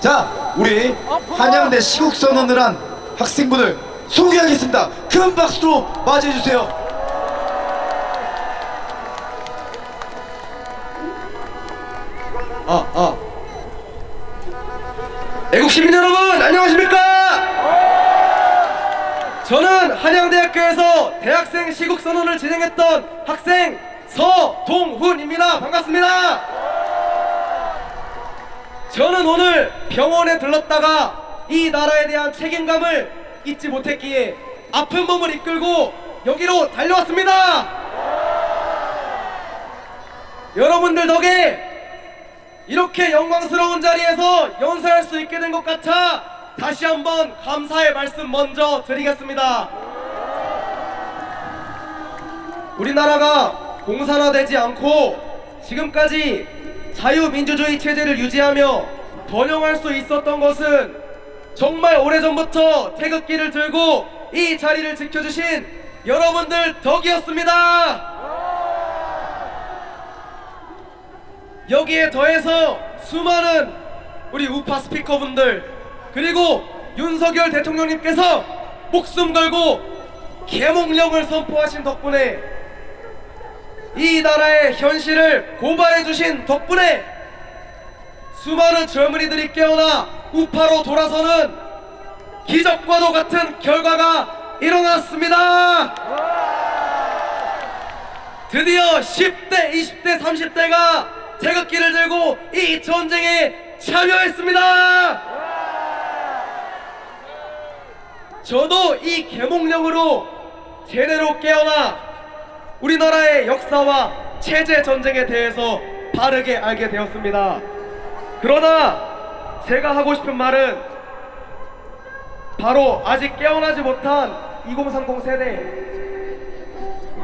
자, 우리 한양대 시국선언을 한 학생분을 소개하겠습니다. 큰 박수로 맞이해주세요. 애국 시민 여러분, 안녕하십니까? 저는 한양대학교에서 대학생 시국선언을 진행했던 학생 서동훈입니다. 반갑습니다. 저는 오늘 병원에 들렀다가 이 나라에 대한 책임감을 잊지 못했기에 아픈 몸을 이끌고 여기로 달려왔습니다. 여러분들 덕에 이렇게 영광스러운 자리에서 연설할 수 있게 된 것 같아 다시 한번 감사의 말씀 먼저 드리겠습니다. 우리나라가 공산화되지 않고 지금까지 자유민주주의 체제를 유지하며 번영할 수 있었던 것은 정말 오래전부터 태극기를 들고 이 자리를 지켜주신 여러분들 덕이었습니다. 여기에 더해서 수많은 우리 우파 스피커분들 그리고 윤석열 대통령님께서 목숨 걸고 계몽령을 선포하신 덕분에 이 나라의 현실을 고발해주신 덕분에 수많은 젊은이들이 깨어나 우파로 돌아서는 기적과도 같은 결과가 일어났습니다. 드디어 10대, 20대, 30대가 태극기를 들고 이 전쟁에 참여했습니다. 저도 이 계몽령으로 제대로 깨어나 우리나라의 역사와 체제 전쟁에 대해서 바르게 알게 되었습니다. 그러나 제가 하고 싶은 말은 바로 아직 깨어나지 못한 2030 세대,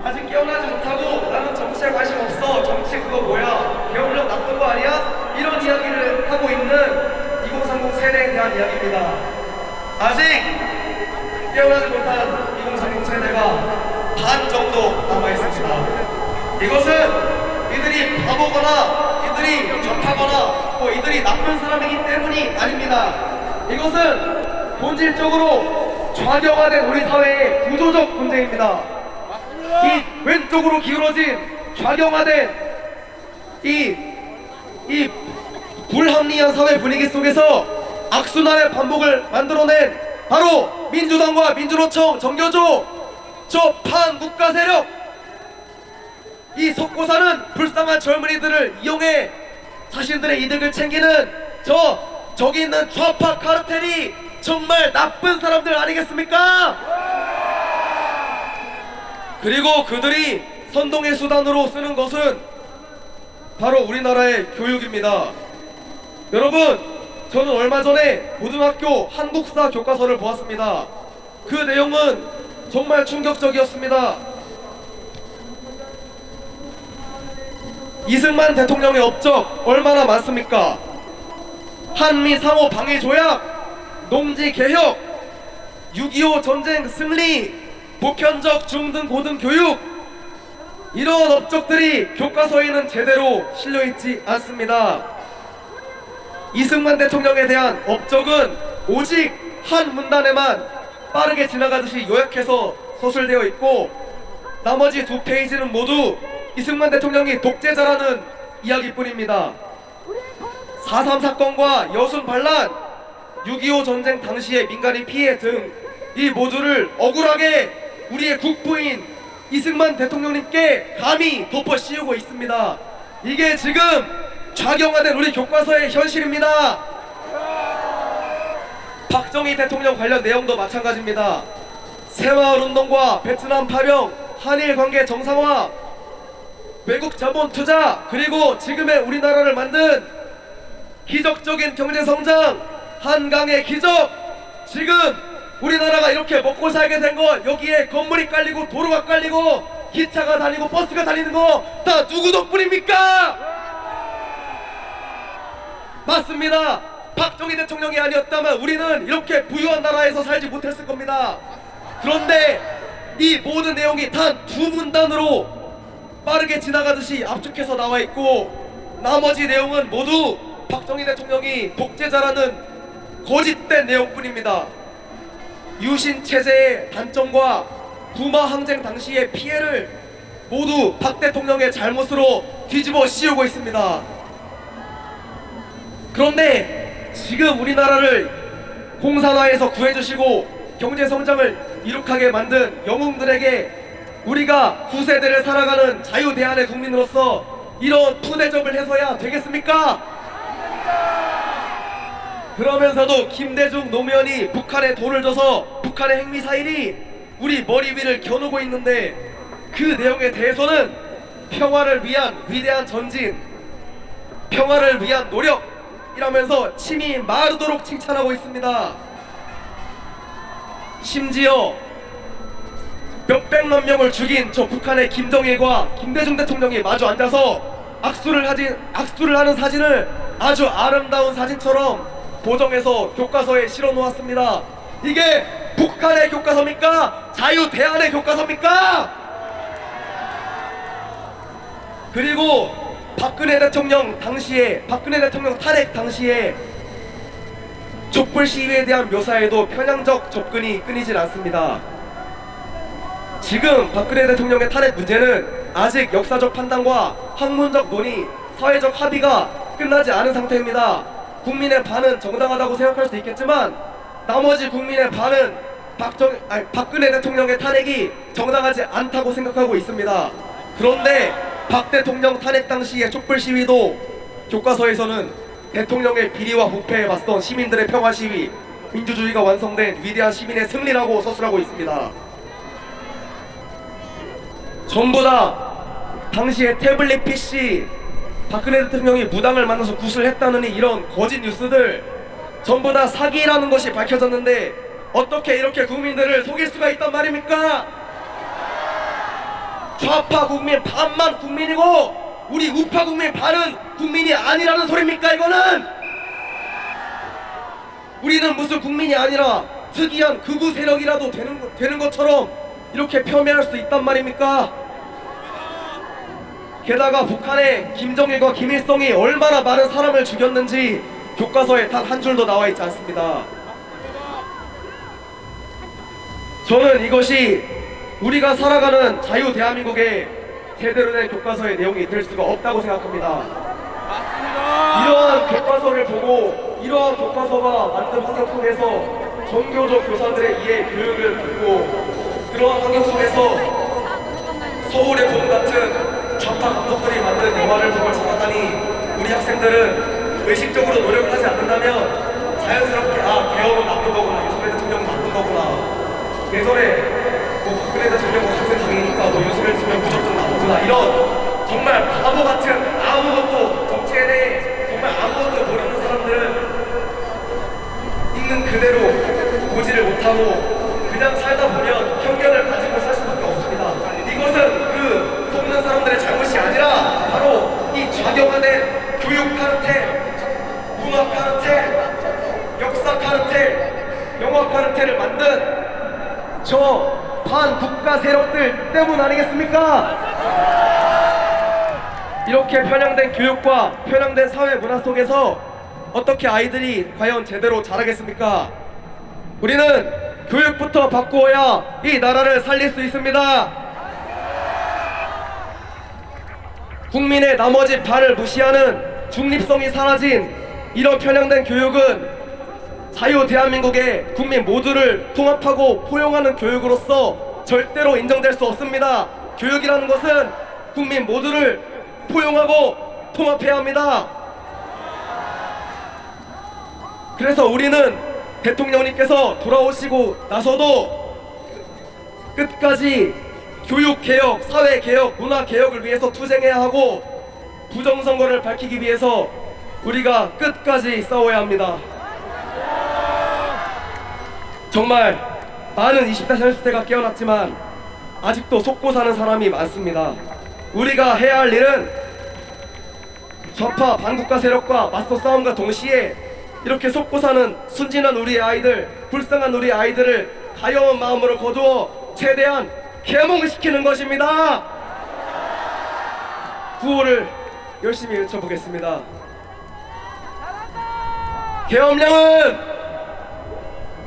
아직 깨어나지 못하고 나는 정치에 관심 없어, 정치 그거 뭐야, 계엄령 나쁜 거 아니야? 이런 이야기를 하고 있는 2030 세대에 대한 이야기입니다. 아직 깨어나지 못한 2030 세대가 반 정도 남아있습니다. 이것은 이들이 바보거나 이들이 적하거나 뭐 이들이 나쁜 사람이기 때문이 아닙니다. 이것은 본질적으로 좌경화된 우리 사회의 구조적 문제입니다. 이 왼쪽으로 기울어진 좌경화된 이 불합리한 사회 분위기 속에서 악순환의 반복을 만들어낸 바로 민주당과 민주노총, 정교조, 저 반국가 세력, 이 속고 사는 불쌍한 젊은이들을 이용해 자신들의 이득을 챙기는 저기 있는 좌파 카르텔이 정말 나쁜 사람들 아니겠습니까? 그리고 그들이 선동의 수단으로 쓰는 것은 바로 우리나라의 교육입니다. 여러분, 저는 얼마 전에 고등학교 한국사 교과서를 보았습니다. 그 내용은 정말 충격적이었습니다. 이승만 대통령의 업적 얼마나 많습니까? 한미 상호 방위 조약, 농지 개혁, 6.25 전쟁 승리, 보편적 중등 고등 교육, 이런 업적들이 교과서에는 제대로 실려있지 않습니다. 이승만 대통령에 대한 업적은 오직 한 문단에만 빠르게 지나가듯이 요약해서 서술되어 있고 나머지 2페이지는 모두 이승만 대통령이 독재자라는 이야기뿐입니다. 4.3 사건과 여순 반란, 6.25 전쟁 당시의 민간인 피해 등 이 모두를 억울하게 우리의 국부인 이승만 대통령님께 감히 덮어 씌우고 있습니다. 이게 지금 좌경화된 우리 교과서의 현실입니다. 박정희 대통령 관련 내용도 마찬가지입니다. 새마을운동과 베트남 파병, 한일 관계 정상화, 외국 자본 투자, 그리고 지금의 우리나라를 만든 기적적인 경제성장, 한강의 기적, 지금 우리나라가 이렇게 먹고 살게 된 거, 여기에 건물이 깔리고 도로가 깔리고 기차가 다니고 버스가 다니는 거 다 누구 덕분입니까? 맞습니다. 박정희 대통령이 아니었다면 우리는 이렇게 부유한 나라에서 살지 못했을 겁니다. 그런데 이 모든 내용이 단 2문단으로 빠르게 지나가듯이 압축해서 나와 있고 나머지 내용은 모두 박정희 대통령이 독재자라는 거짓된 내용뿐입니다. 유신 체제의 단점과 부마 항쟁 당시의 피해를 모두 박 대통령의 잘못으로 뒤집어 씌우고 있습니다. 그런데 지금 우리나라를 공산화에서 구해주시고 경제성장을 이룩하게 만든 영웅들에게 우리가 9세대를 살아가는 자유대한의 국민으로서 이런 푸대접을 해서야 되겠습니까? 그러면서도 김대중 노무현이 북한에 돈을 줘서 북한의 핵미사일이 우리 머리 위를 겨누고 있는데 그 내용에 대해서는 평화를 위한 위대한 전진, 평화를 위한 노력이라면서 침이 마르도록 칭찬하고 있습니다. 심지어 몇백만 명을 죽인 저 북한의 김정일과 김대중 대통령이 마주 앉아서 악수를 하는 사진을 아주 아름다운 사진처럼 보정해서 교과서에 실어 놓았습니다. 이게 북한의 교과서입니까? 자유대한의 교과서입니까? 그리고 박근혜 대통령 탄핵 당시에 촛불 시위에 대한 묘사에도 편향적 접근이 끊이질 않습니다. 지금 박근혜 대통령의 탄핵 문제는 아직 역사적 판단과 학문적 논의, 사회적 합의가 끝나지 않은 상태입니다. 국민의 반은 정당하다고 생각할 수 있겠지만 나머지 국민의 반은 박근혜 대통령의 탄핵이 정당하지 않다고 생각하고 있습니다. 그런데 박 대통령 탄핵 당시의 촛불 시위도 교과서에서는 대통령의 비리와 부패에 맞선 시민들의 평화 시위, 민주주의가 완성된 위대한 시민의 승리라고 서술하고 있습니다. 전부 다 당시에 태블릿 PC, 박근혜 대통령이 무당을 만나서 구슬을 했다느니 이런 거짓 뉴스들 전부 다 사기라는 것이 밝혀졌는데 어떻게 이렇게 국민들을 속일 수가 있단 말입니까? 좌파 국민 반만 국민이고 우리 우파 국민 반은 국민이 아니라는 소리입니까? 이거는 우리는 무슨 국민이 아니라 특이한 극우 세력이라도 되는 것처럼 이렇게 폄훼할 수 있단 말입니까? 게다가 북한의 김정일과 김일성이 얼마나 많은 사람을 죽였는지 교과서에 단 한 줄도 나와 있지 않습니다. 저는 이것이 우리가 살아가는 자유 대한민국의 제대로 된 교과서의 내용이 될 수가 없다고 생각합니다. 이러한 교과서를 보고 이러한 교과서가 만든 환경 속에서 종교적 교사들의 이해 교육을 듣고 그러한 환경 속에서 서울의 봄 같은 좌파 감독들이 만든 영화를 보고 찾아다니 우리 학생들은 의식적으로 노력을 하지 않는다면 자연스럽게 개헌은 나쁜 거구나, 윤석열 대통령은 나쁜 거구나, 예전에 박근혜 대통령은 학생 당이니까 윤석열 대통령 무조건 나쁘구나, 이런 정말 바보 같은 아무것도 정치에 대해 정말 아무것도 모르는 사람들은 있는 그대로 보지를 못하고 그냥 살다 보면 편견을 가지고 살 수밖에 없습니다. 이것은 그 속는 사람들의 잘못이 아니라 바로 이 좌경화된 교육 카르텔, 문화 카르텔, 역사 카르텔, 영화 카르텔을 만든 저 반국가 세력들 때문 아니겠습니까? 이렇게 편향된 교육과 편향된 사회 문화 속에서 어떻게 아이들이 과연 제대로 자라겠습니까? 우리는 교육부터 바꾸어야 이 나라를 살릴 수 있습니다. 국민의 나머지 반을 무시하는 중립성이 사라진 이런 편향된 교육은 자유 대한민국의 국민 모두를 통합하고 포용하는 교육으로서 절대로 인정될 수 없습니다. 교육이라는 것은 국민 모두를 포용하고 통합해야 합니다. 그래서 우리는 대통령님께서 돌아오시고 나서도 끝까지 교육개혁, 사회개혁, 문화개혁을 위해서 투쟁해야 하고 부정선거를 밝히기 위해서 우리가 끝까지 싸워야 합니다. 정말 많은 20대, 30대가 깨어났지만 아직도 속고 사는 사람이 많습니다. 우리가 해야 할 일은 좌파 반국가 세력과 맞서 싸움과 동시에 이렇게 속고 사는 순진한 우리의 아이들, 불쌍한 우리의 아이들을 가여운 마음으로 거두어 최대한 계몽시키는 것입니다. 구호를 열심히 외쳐보겠습니다. 계엄령은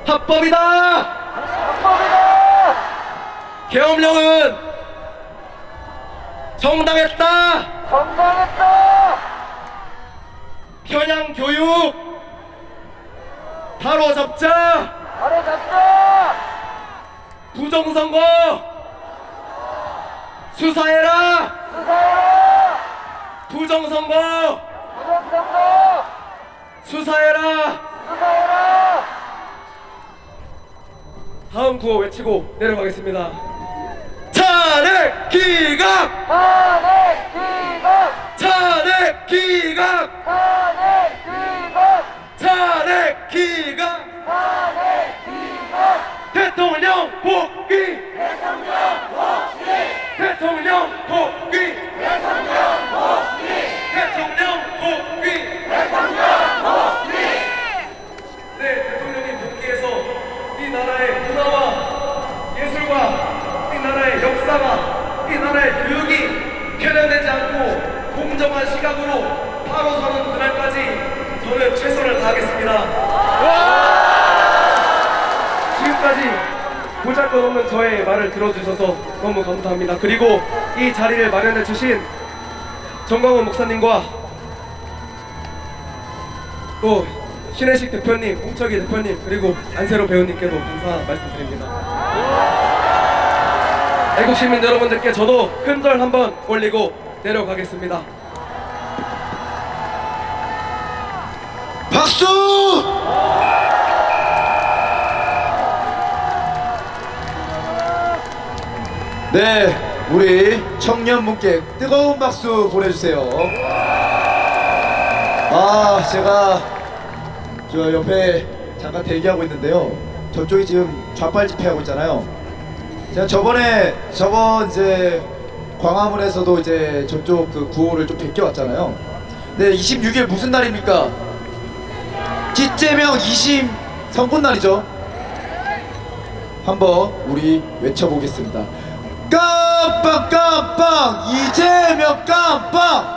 합법이다. 계엄령은 정당했다. 편향 교육 바로잡자. 부정선거 수사해라. 부정선거 수사해라. 다음 구호 외치고 내려가겠습니다. 찬핵 기각! 찬핵 기각! 찬핵 기각! 대통령 복귀! 대통령 복귀! 대통령 복귀! 네, 대통령님 복귀해서 이 나라의 문화와 예술과 이 나라의 역사가 이 나라의 교육이 편향되지 않고 공정한 시각으로 바로 서는 그날까지 저는 최선을 다하겠습니다. 지금까지 보잘것없는 저의 말을 들어주셔서 너무 감사합니다. 그리고 이 자리를 마련해 주신 정광훈 목사님과 또 신혜식 대표님, 홍철기 대표님, 그리고 안세로 배우님께도 감사 말씀드립니다. 애국 시민 여러분들께 저도 큰 절 한번 올리고 내려가겠습니다. 박수! 네, 우리 청년분께 뜨거운 박수 보내주세요. 제가 저 옆에 잠깐 대기하고 있는데요. 저쪽이 지금 좌빨 집회하고 있잖아요. 제가 저번 이제 광화문에서도 이제 저쪽 그 구호를 좀 베껴왔잖아요. 네, 26일 무슨 날입니까? 기재명 2심 선고날이죠. 한번 우리 외쳐보겠습니다. 깜빡 깜빡 이재명 깜빡